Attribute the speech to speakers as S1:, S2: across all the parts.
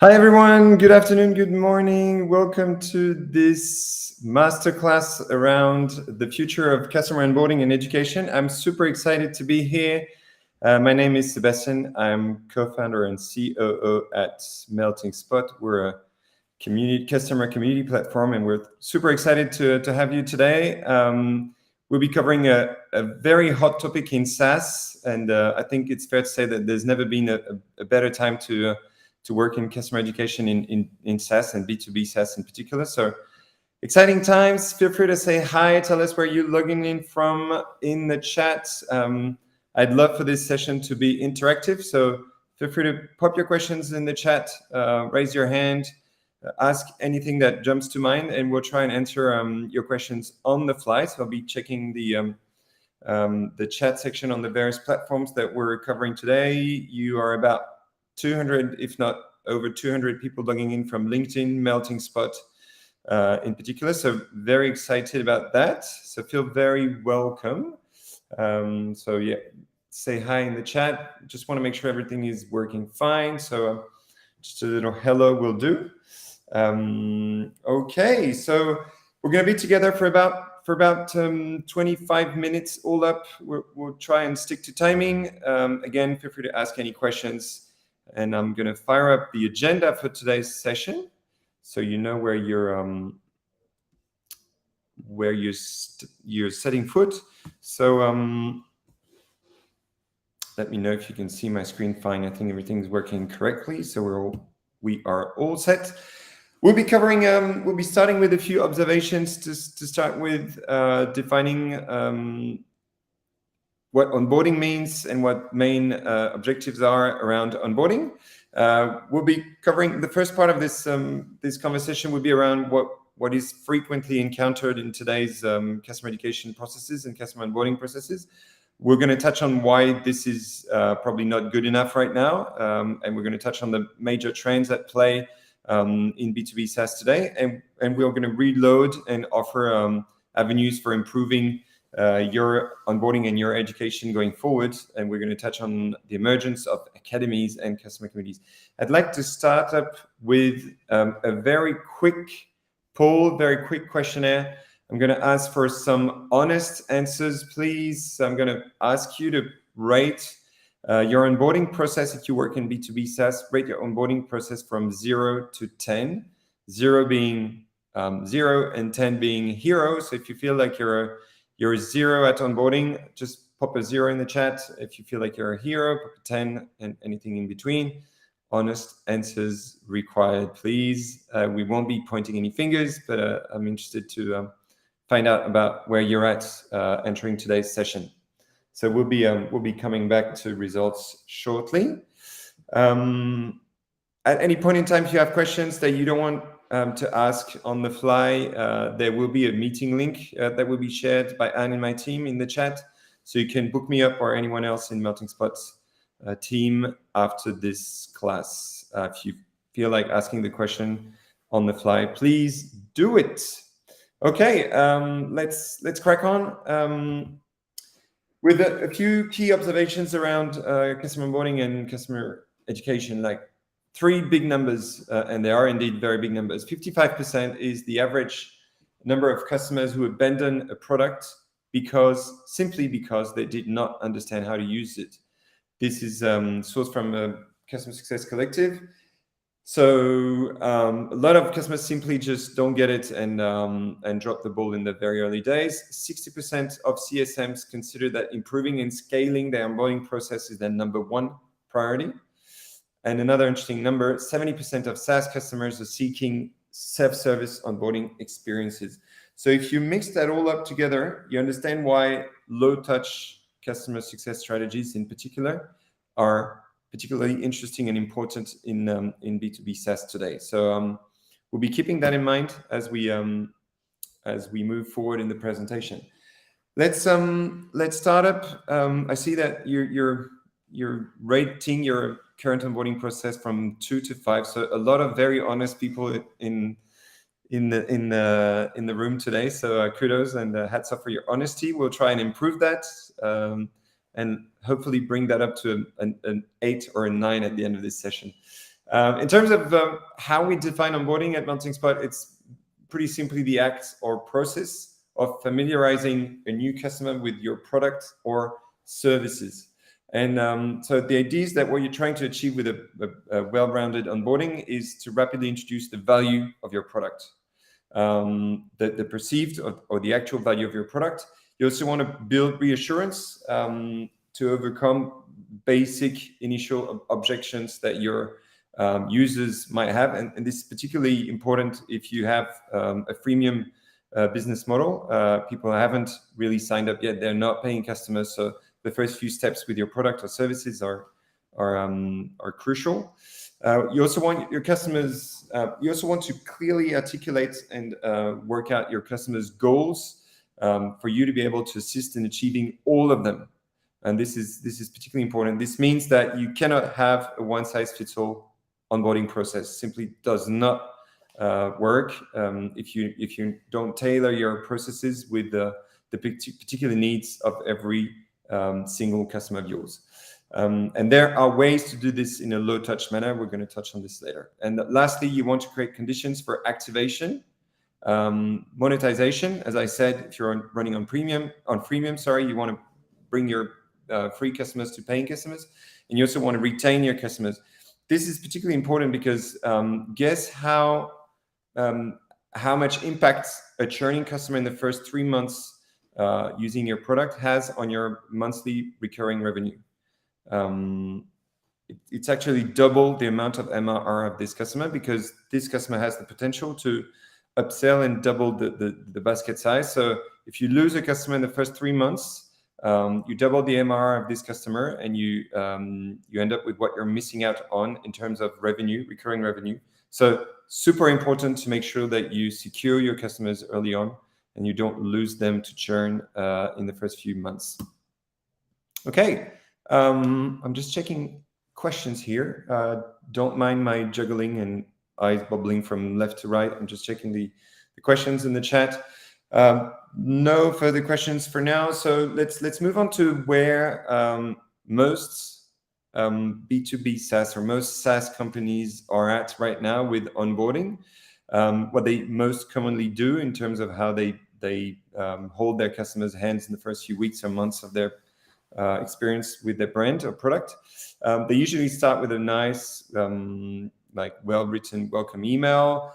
S1: Hi everyone, good afternoon, good morning. Welcome to this masterclass around the future of customer onboarding and education. I'm super excited to be here. My name is Sébastien. I'm co-founder and COO at MeltingSpot. We're a customer community platform, and we're super excited to have you today. We'll be covering a very hot topic in SaaS, and I think it's fair to say that there's never been a better time to work in customer education in SaaS and B2B SaaS in particular. So exciting times. Feel free to say hi. Tell us where you're logging in from in the chat. I'd love for this session to be interactive. So feel free to pop your questions in the chat, raise your hand, ask anything that jumps to mind, and we'll try and answer your questions on the fly. So I'll be checking the chat section on the various platforms that we're covering today. You are about 200, if not over 200 people logging in from LinkedIn, MeltingSpot in particular. So very excited about that. So feel very welcome. So yeah, say hi in the chat. Just want to make sure everything is working fine. So just a little hello will do. Okay, so we're going to be together for about 25 minutes all up. We'll try and stick to timing. Again, feel free to ask any questions. And I'm going to fire up the agenda for today's session, so you know where you're setting foot. So let me know if you can see my screen fine. I think everything's working correctly, so we are all set. We'll be covering. We'll be starting with a few observations to start with, defining what onboarding means and what main objectives are around onboarding. We'll be covering the first part of this conversation will be around what is frequently encountered in today's customer education processes and customer onboarding processes. We're going to touch on why this is probably not good enough right now, and we're going to touch on the major trends at play in B2B SaaS today, and we're going to reload and offer avenues for improving your onboarding and your education going forward. And we're going to touch on the emergence of academies and customer communities. I'd like to start up with a very quick poll, very quick questionnaire. I'm going to ask for some honest answers, please. So I'm going to ask you to rate your onboarding process. If you work in B2B SaaS, rate your onboarding process from 0 to 10, 0 being 0 and 10 being hero. So if you feel like you're a 0 at onboarding, just pop a 0 in the chat. If you feel like you're a hero, pop a 10, and anything in between. Honest answers required, please. We won't be pointing any fingers, but I'm interested to find out about where you're at entering today's session. So we'll be coming back to results shortly. At any point in time, if you have questions that you don't want to ask on the fly, there will be a meeting link that will be shared by Anne and my team in the chat. So you can book me up or anyone else in MeltingSpot's team after this class. If you feel like asking the question on the fly, please do it. Okay, let's crack on with a few key observations around customer onboarding and customer education. Like 3 big numbers, and they are indeed very big numbers. 55% is the average number of customers who abandon a product simply because they did not understand how to use it. This is sourced from a Customer Success Collective. So a lot of customers simply just don't get it and drop the ball in the very early days. 60% of CSMs consider that improving and scaling their onboarding process is their number 1 priority. And another interesting number, 70% of SaaS customers are seeking self-service onboarding experiences. So if you mix that all up together, you understand why low-touch customer success strategies in particular are particularly interesting and important in B2B SaaS today. So we'll be keeping that in mind as we move forward in the presentation. Let's start up. I see that you're rating your current onboarding process from 2 to 5. So a lot of very honest people in the room today. So kudos and hats off for your honesty. We'll try and improve that and hopefully bring that up to an 8 or a 9 at the end of this session. In terms of how we define onboarding at MeltingSpot, it's pretty simply the act or process of familiarizing a new customer with your product or services. And so the idea is that what you're trying to achieve with a well-rounded onboarding is to rapidly introduce the value of your product, the perceived or the actual value of your product. You also want to build reassurance to overcome basic initial objections that your users might have. And this is particularly important if you have a freemium business model. People haven't really signed up yet. They're not paying customers. So the first few steps with your product or services are crucial. You also want your customers, you also want to clearly articulate and work out your customers' goals for you to be able to assist in achieving all of them. And this is particularly important. This means that you cannot have a one-size-fits-all onboarding process. Simply does not work if you don't tailor your processes with the particular needs of every single customer of yours. And there are ways to do this in a low-touch manner. We're going to touch on this later. And lastly, you want to create conditions for activation, monetization. As I said, if you're running on freemium, you want to bring your free customers to paying customers, and you also want to retain your customers. This is particularly important because guess how much impact a churning customer in the first 3 months using your product has on your monthly recurring revenue. It's actually double the amount of MRR of this customer, because this customer has the potential to upsell and double the basket size. So if you lose a customer in the first 3 months, you double the MRR of this customer, and you end up with what you're missing out on in terms of revenue, recurring revenue. So super important to make sure that you secure your customers early on and you don't lose them to churn in the first few months. Okay, I'm just checking questions here. Don't mind my juggling and eyes bubbling from left to right. I'm just checking the questions in the chat. No further questions for now. So let's move on to where most B2B SaaS or most SaaS companies are at right now with onboarding. What they most commonly do in terms of how they hold their customers' hands in the first few weeks or months of their experience with their brand or product. They usually start with a nice, well-written welcome email.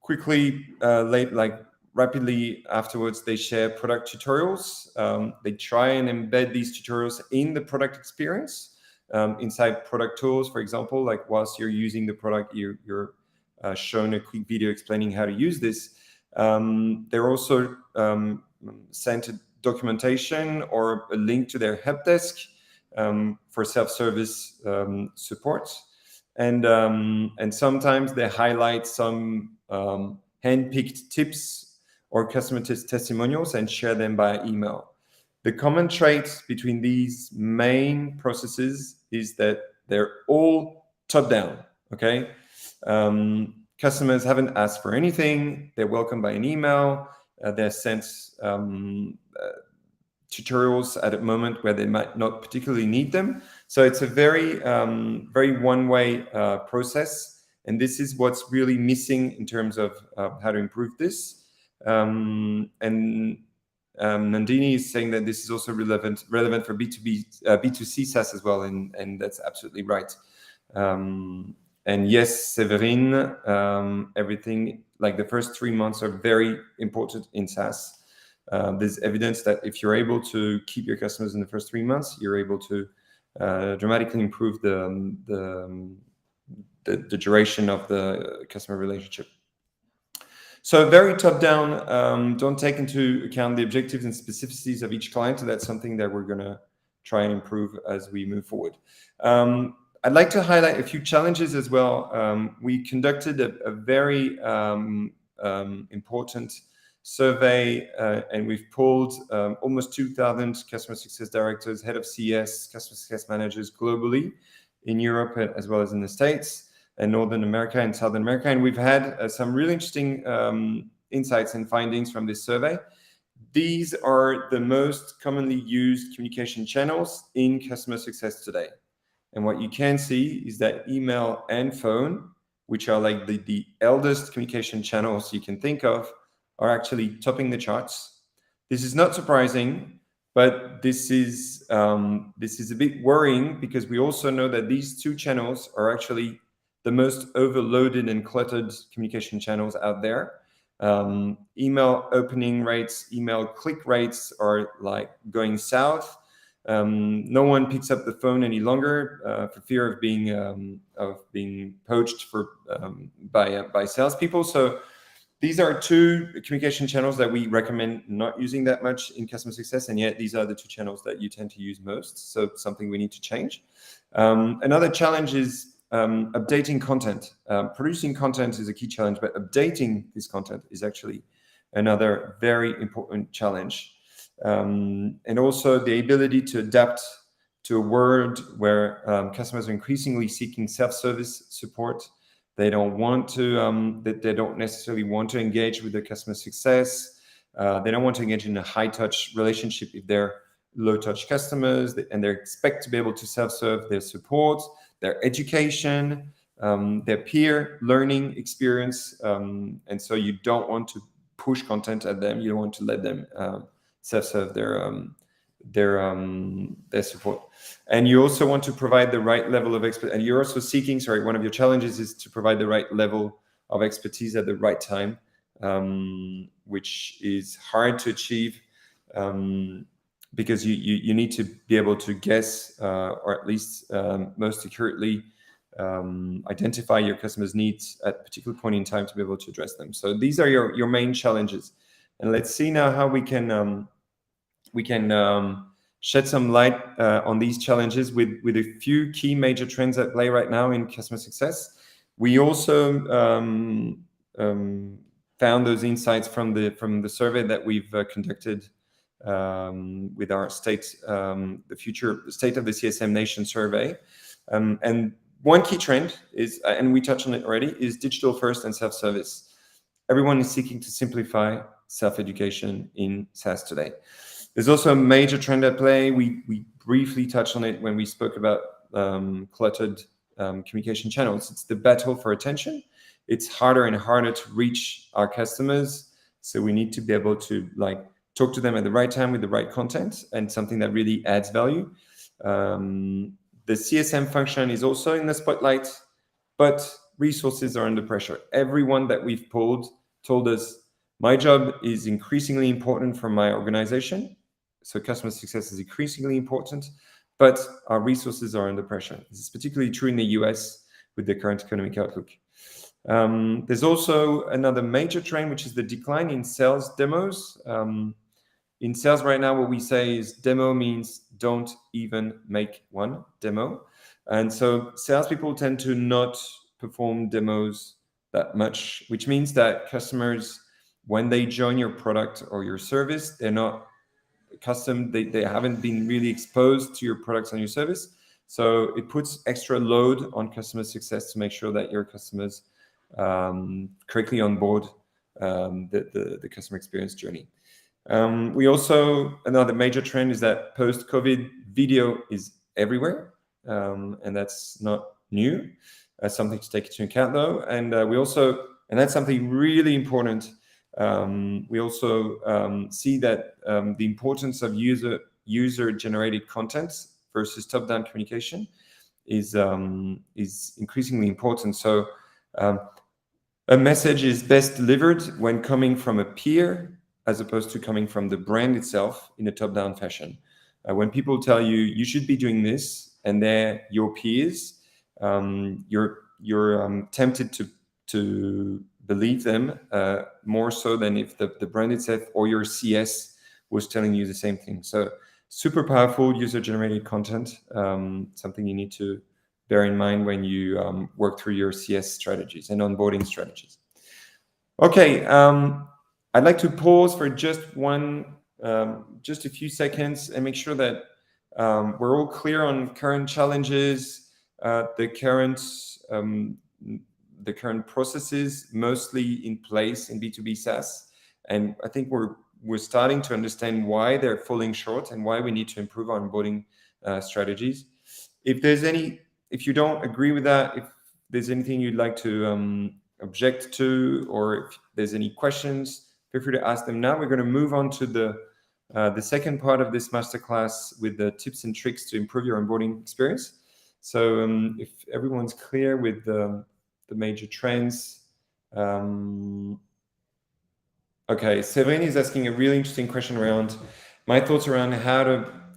S1: Quickly, rapidly afterwards, they share product tutorials. They try and embed these tutorials in the product experience. Inside product tools, for example, like whilst you're using the product, you're shown a quick video explaining how to use this. They're also sent a documentation or a link to their help desk for self-service support. And sometimes they highlight some hand-picked tips or customer testimonials and share them by email. The common trait between these main processes is that they're all top-down, okay? Customers haven't asked for anything. They're welcomed by an email. They're sent tutorials at a moment where they might not particularly need them. So it's a very one-way process. And this is what's really missing in terms of how to improve this. Nandini is saying that this is also relevant for B2C SaaS as well, and that's absolutely right. And yes, Séverine, everything like the first 3 months are very important in SaaS. There's evidence that if you're able to keep your customers in the first 3 months, you're able to dramatically improve the duration of the customer relationship. So very top-down, don't take into account the objectives and specificities of each client. So that's something that we're going to try and improve as we move forward. I'd like to highlight a few challenges as well. We conducted a very important survey, and we've pulled almost 2,000 customer success directors, head of CS, customer success managers globally in Europe as well as in the States and Northern America and Southern America. And we've had some really interesting insights and findings from this survey. These are the most commonly used communication channels in customer success today. And what you can see is that email and phone, which are like the eldest communication channels you can think of, are actually topping the charts. This is not surprising, but this is a bit worrying, because we also know that these two channels are actually the most overloaded and cluttered communication channels out there. Email opening rates, email click rates are like going south. No one picks up the phone any longer for fear of being poached by salespeople. So these are two communication channels that we recommend not using that much in customer success, and yet these are the two channels that you tend to use most. So something we need to change. Another challenge is updating content. Producing content is a key challenge, but updating this content is actually another very important challenge. And also the ability to adapt to a world where customers are increasingly seeking self-service support. They don't want to. They don't necessarily want to engage with the customer success. They don't want to engage in a high-touch relationship if they're low-touch customers, and they expect to be able to self-serve their support, their education, their peer learning experience, and so you don't want to push content at them. You don't want to let them self-serve their support. And you also want to provide the right level of expertise. And you're also seeking, one of your challenges is to provide the right level of expertise at the right time, which is hard to achieve because you need to be able to guess, or at least most accurately identify your customers' needs at a particular point in time to be able to address them. So these are your main challenges. And let's see now how we can shed some light on these challenges with a few key major trends at play right now in customer success. We also found those insights from the survey that we've conducted with our state, the future state of the CSM nation survey. And one key trend is, and we touched on it already, is digital first and self-service. Everyone is seeking to simplify self-education in SaaS today. There's also a major trend at play. We briefly touched on it when we spoke about cluttered communication channels. It's the battle for attention. It's harder and harder to reach our customers. So we need to be able to talk to them at the right time with the right content and something that really adds value. The CSM function is also in the spotlight, but resources are under pressure. Everyone that we've polled told us, my job is increasingly important for my organization. So customer success is increasingly important, but our resources are under pressure. This is particularly true in the US with the current economic outlook. There's also another major trend, which is the decline in sales demos. In sales right now, what we say is demo means don't even make one demo. And so salespeople tend to not perform demos that much, which means that customers, when they join your product or your service, they're not accustomed, they haven't been really exposed to your products and your service. So it puts extra load on customer success to make sure that your customers correctly onboard the customer experience journey. We also, another major trend is that post-COVID video is everywhere, and that's not new. That's something to take into account though. And we also, and that's something really important, we also see that the importance of user-generated content versus top-down communication is increasingly important. So a message is best delivered when coming from a peer as opposed to coming from the brand itself in a top-down fashion. When people tell you, you should be doing this, and they're your peers, you're tempted to believe them more so than if the brand itself or your CS was telling you the same thing. So super powerful user-generated content, something you need to bear in mind when you work through your CS strategies and onboarding strategies. Okay, I'd like to pause for just a few seconds and make sure that we're all clear on current challenges, the current processes mostly in place in B2B SaaS. And I think we're starting to understand why they're falling short and why we need to improve our onboarding strategies. If you don't agree with that, if there's anything you'd like to object to, or if there's any questions, feel free to ask them now. We're going to move on to the second part of this masterclass with the tips and tricks to improve your onboarding experience. So if everyone's clear with the major trends. Okay, Séverine is asking a really interesting question around my thoughts around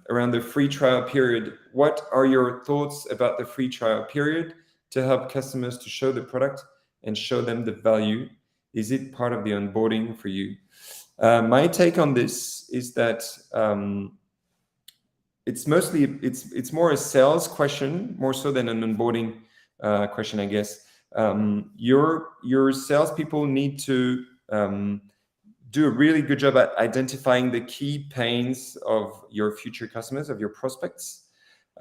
S1: around the free trial period. What are your thoughts about the free trial period to help customers to show the product and show them the value? Is it part of the onboarding for you? My take on this is that it's more a sales question, more so than an onboarding question, I guess. Your salespeople need to do a really good job at identifying the key pains of your future customers, of your prospects,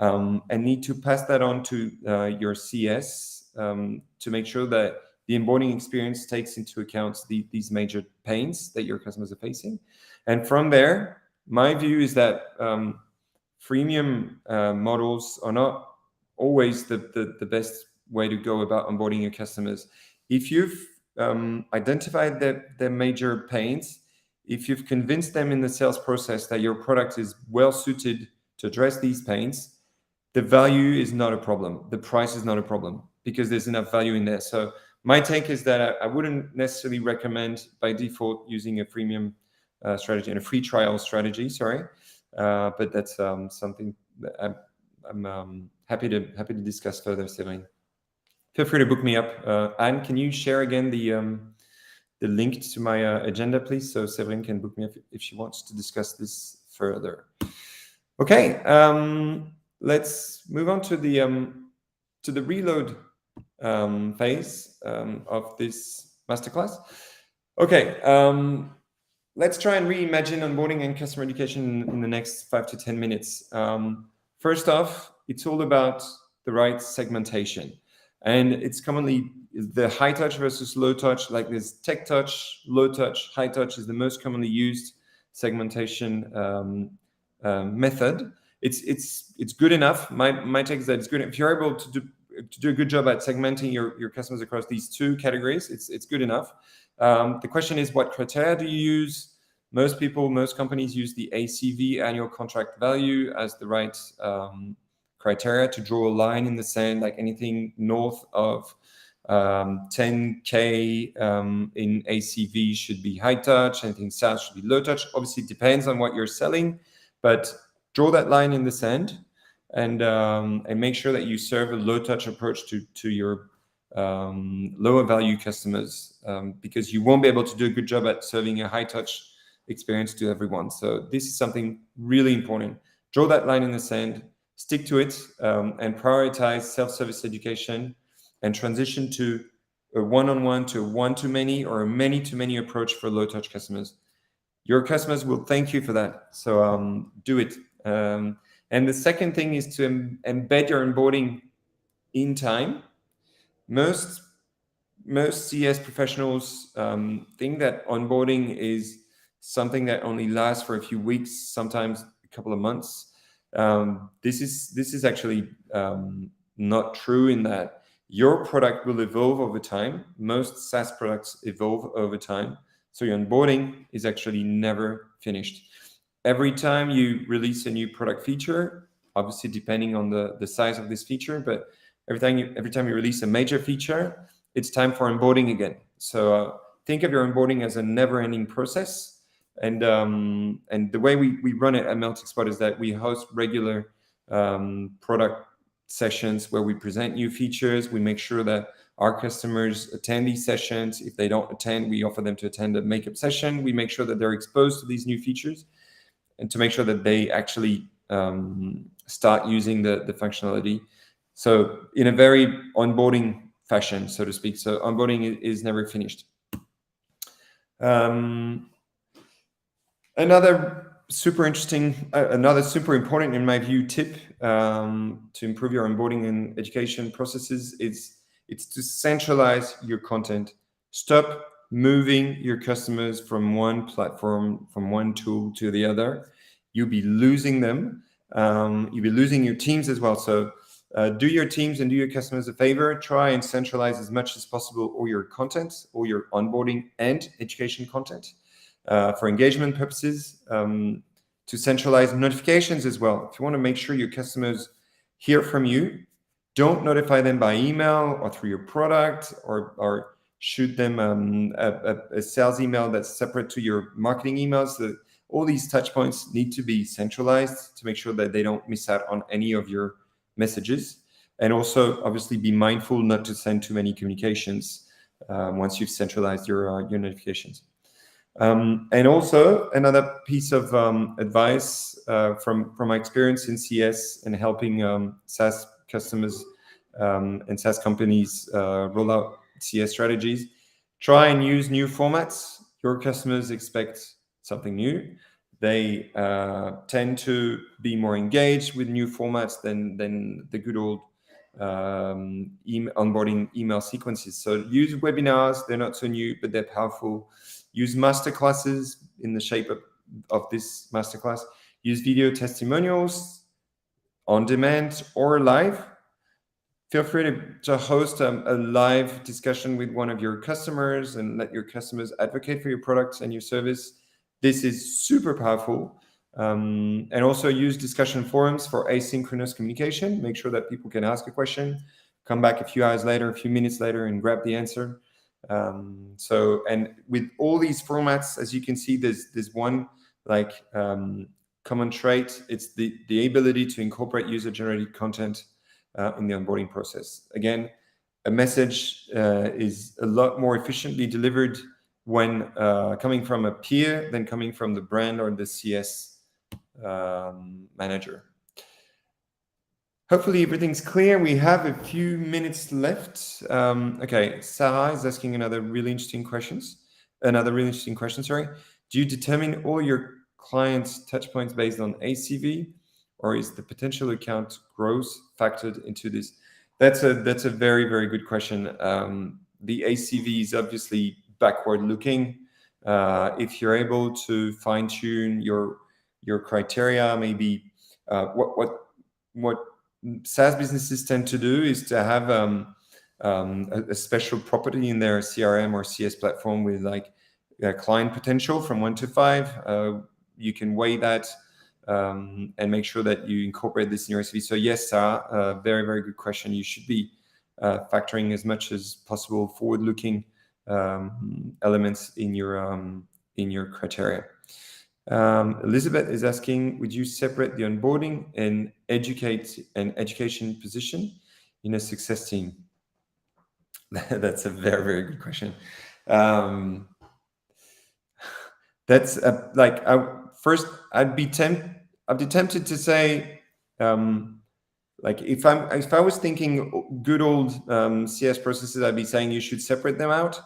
S1: and need to pass that on to your CS to make sure that the onboarding experience takes into account these major pains that your customers are facing. And from there, my view is that freemium models are not always the best way to go about onboarding your customers. If you've identified their major pains, if you've convinced them in the sales process that your product is well suited to address these pains, the value is not a problem. The price is not a problem because there's enough value in there. So my take is that I wouldn't necessarily recommend by default using a freemium strategy and a free trial strategy. Sorry, but that's something that I'm happy to discuss further, Séverine. Feel free to book me up. Anne, can you share again the link to my agenda, please, so Séverine can book me up if she wants to discuss this further. Okay, let's move on to the reload phase of this masterclass. Okay, let's try and reimagine onboarding and customer education in the next 5 to 10 minutes. First off, it's all about the right segmentation. And it's commonly the high touch versus low touch, like this tech touch, low touch, high touch is the most commonly used segmentation method. It's good enough. My take is that it's good. If you're able to do a good job at segmenting your customers across these two categories, it's good enough. The question is, what criteria do you use? Most companies use the ACV, annual contract value, as the right criteria to draw a line in the sand, like anything north of 10K in ACV should be high touch, anything south should be low touch. Obviously, it depends on what you're selling, but draw that line in the sand and make sure that you serve a low touch approach to your lower value customers, because you won't be able to do a good job at serving a high touch experience to everyone. So this is something really important. Draw that line in the sand, stick to it, and prioritize self-service education and transition to a one-on-one to a one-to-many or a many-to-many approach for low-touch customers. Your customers will thank you for that. So do it. And the second thing is to embed your onboarding in time. Most CS professionals think that onboarding is something that only lasts for a few weeks, sometimes a couple of months. This is actually not true, in that your product will evolve over time. Most SaaS products evolve over time. So your onboarding is actually never finished. Every time you release a new product feature, obviously depending on the size of this feature, but every time you release a major feature, it's time for onboarding again. So think of your onboarding as a never-ending process. And the way we run it at MeltingSpot is that we host regular product sessions where we present new features. We make sure that our customers attend these sessions. If they don't attend, we offer them to attend a makeup session. We make sure that they're exposed to these new features and to make sure that they actually start using the functionality. So in a very onboarding fashion, so to speak. So onboarding is never finished. Another super important, in my view, tip to improve your onboarding and education processes it's to centralize your content. Stop moving your customers from one platform, from one tool to the other. You'll be losing them. You'll be losing your teams as well. So do your teams and do your customers a favor. Try and centralize as much as possible all your content, all your onboarding and education content for engagement purposes. To centralize notifications as well. If you want to make sure your customers hear from you, don't notify them by email or through your product, or shoot them a sales email that's separate to your marketing emails. All these touch points need to be centralized to make sure that they don't miss out on any of your messages. And also, obviously, be mindful not to send too many communications once you've centralized your notifications. And also, another piece of advice from my experience in CS and helping SaaS customers and SaaS companies roll out CS strategies: try and use new formats. Your customers expect something new. They tend to be more engaged with new formats than the good old onboarding email sequences. So use webinars. They're not so new, but they're powerful. Use masterclasses in the shape of this masterclass. Use video testimonials on demand or live. Feel free to host a live discussion with one of your customers and let your customers advocate for your products and your service. This is super powerful. And also use discussion forums for asynchronous communication. Make sure that people can ask a question, come back a few hours later, a few minutes later, and grab the answer. And with all these formats, as you can see, there's one common trait. It's the ability to incorporate user-generated content in the onboarding process. Again, a message is a lot more efficiently delivered when coming from a peer than coming from the brand or the CS manager. Hopefully everything's clear. We have a few minutes left. Okay, Sarah is asking another really interesting question. Do you determine all your clients' touch points based on ACV, or is the potential account growth factored into this? That's a very, very good question. The ACV is obviously backward looking. If you're able to fine tune your criteria, maybe what SaaS businesses tend to do is to have a special property in their CRM or CS platform with client potential from 1 to 5. You can weigh that and make sure that you incorporate this in your ACV. So yes, Sarah, very, very good question. You should be factoring as much as possible forward-looking elements in your criteria. Elizabeth is asking, would you separate the onboarding and education position in a success team? That's a very, very good question. That's first I'd be tempted to say, if I was thinking good old CS processes, I'd be saying you should separate them out.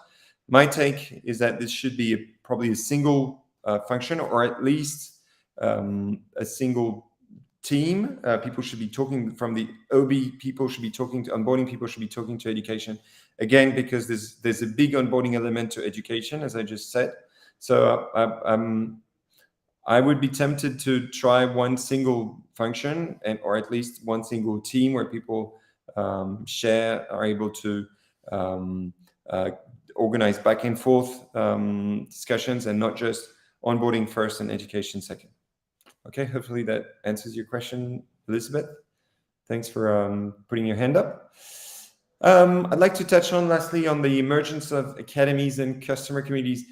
S1: My take is that this should be probably a single function, or at least a single team. People should be talking from the OB. People should be talking to onboarding. People should be talking to education. Again, because there's a big onboarding element to education, as I just said. So I would be tempted to try one single function, or at least one single team where people are able to organize back and forth discussions, and not just onboarding first and education second. Okay, hopefully that answers your question, Elizabeth. Thanks for putting your hand up. I'd like to touch on lastly on the emergence of academies and customer communities.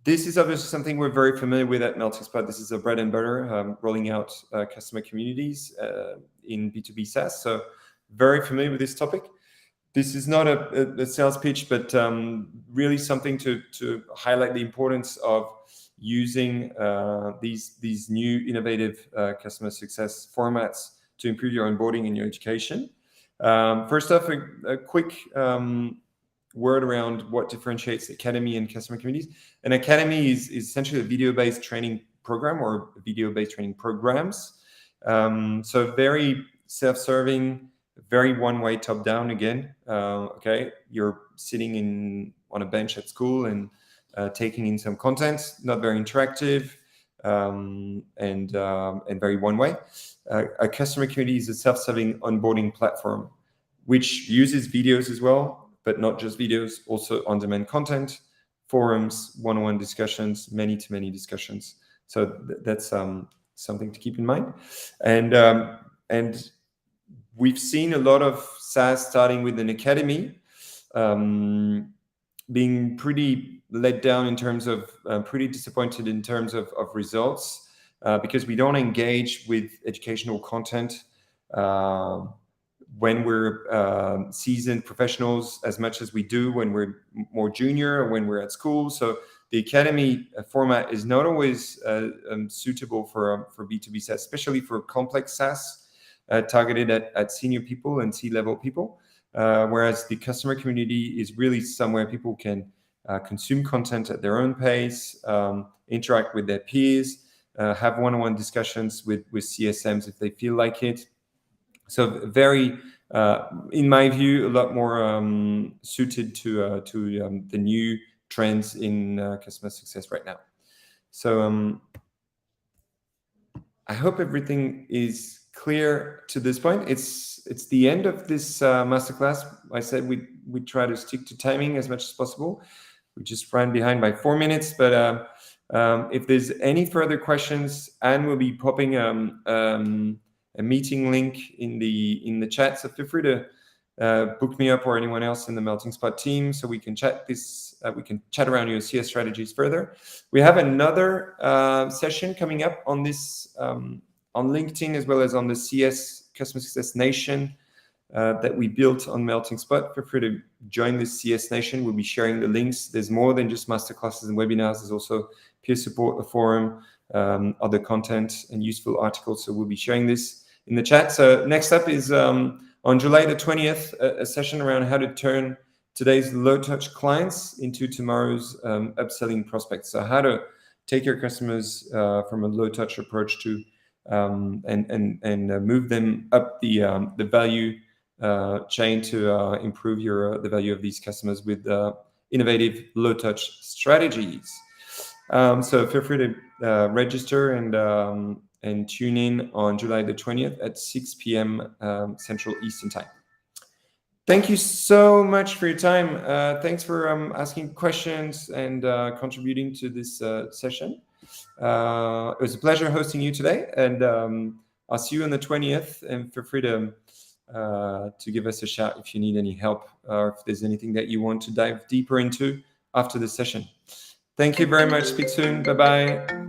S1: This is obviously something we're very familiar with at MeltingSpot. This is a bread and butter, rolling out customer communities in B2B SaaS. So very familiar with this topic. This is not a sales pitch, but really something to highlight the importance of using these new innovative customer success formats to improve your onboarding and your education. First off, a quick word around what differentiates academy and customer communities. An academy is essentially a video-based training program or video-based training programs. So very self-serving, very one-way, top-down again. Okay, you're sitting on a bench at school and taking in some content, not very interactive. and very one way. A customer community is a self-serving onboarding platform, which uses videos as well, but not just videos, also on-demand content, forums, one-on-one discussions, many-to-many discussions. So that's something to keep in mind. And we've seen a lot of SaaS starting with an academy, being pretty let down in terms of, pretty disappointed in terms of results, because we don't engage with educational content when we're seasoned professionals as much as we do when we're more junior or when we're at school. So the academy format is not always suitable for B2B SaaS, especially for complex SaaS targeted at senior people and C-level people. Whereas the customer community is really somewhere people can consume content at their own pace, interact with their peers, have one-on-one discussions with CSMs if they feel like it. So very, in my view, a lot more suited to the new trends in customer success right now. So I hope everything is clear to this point. It's the end of this masterclass. I said we try to stick to timing as much as possible. We just ran behind by 4 minutes, but if there's any further questions, Anne will be popping a meeting link in the chat. So feel free to book me up or anyone else in the MeltingSpot team, so we can chat this. We can chat around your CS strategies further. We have another session coming up on this on LinkedIn, as well as on the CS Customer Success Nation that we built on MeltingSpot. Feel free to join this CS Nation. We'll be sharing the links. There's more than just masterclasses and webinars. There's also peer support, a forum, other content and useful articles. So we'll be sharing this in the chat. So next up is on July the 20th, a session around how to turn today's low-touch clients into tomorrow's upselling prospects. So how to take your customers from a low-touch approach to and move them up the value chain to improve the value of these customers with innovative low-touch strategies. So feel free to register and tune in on July the 20th at 6 p.m. Central Eastern Time. Thank you so much for your time. Thanks for asking questions and contributing to this session. It was a pleasure hosting you today, and I'll see you on the 20th. And feel free to give us a shout if you need any help or if there's anything that you want to dive deeper into after the session. Thank you very much. Speak soon. Bye-bye.